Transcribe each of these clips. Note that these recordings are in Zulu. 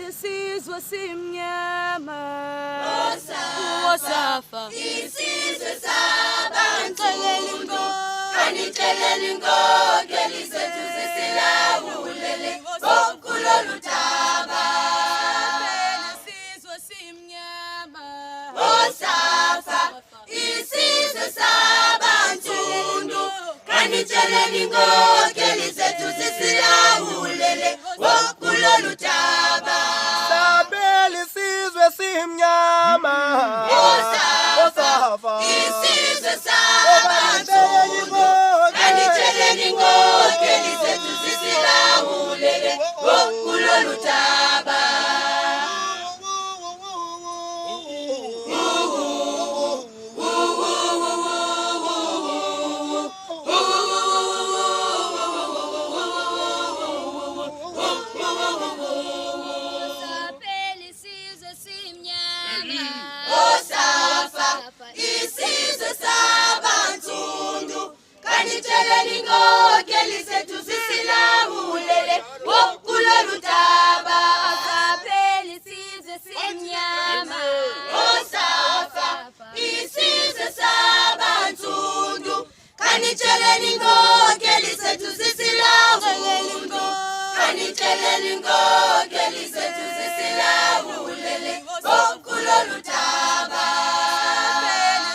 isizwe simnyama Wosafa isizwe sabantu kanixeleli inkokeli zethu zisilawulele kulolu daba. isizwe simnyama Wosafa isizwe sabansundu kanixeleli inkokeli zethu zisilawulele kulolu daba. Sabela isizwe simnyama Wosafa isizwe sabansundu kanixeleli inkokeli zethu zisilawulele kulolu daba. Wosafa isizwe sabansundu kanixeleli inkokeli zethu zisilawulele kulolu daba. Wosafa isizwe sabansundu kanixeleli inkokeli zethu zisilawulele kanixeleli inkokeli zethu zisilawulele kulolu daba.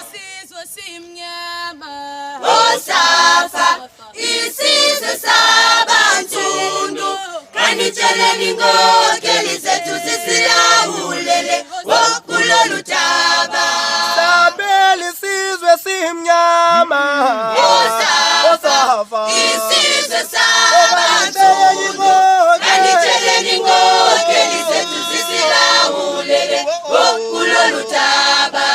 isizwe simnyama Wosafa isizwe sabansundu kanixeleli inkokeli zethu zisilawulele kulolu daba. Sabela isizwe simnyama Wosafa isizwe sabansundu kanixeleli inkokeli zethu zisilawulele kulolu daba.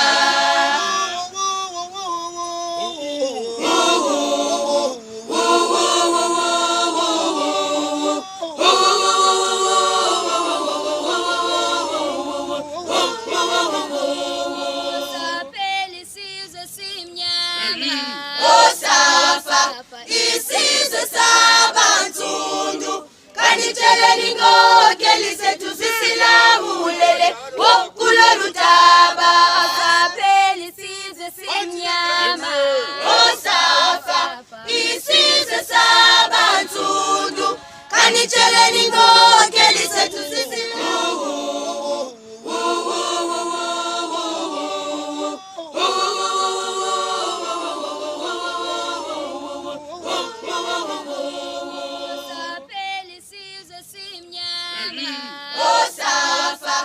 Wosafa isizwe sabansundu kanixeleli inkokeli zethu zisilawulele kulolu daba. Wosafa isizwe sabansundu kanixeleli inkokeli zethu Wosafa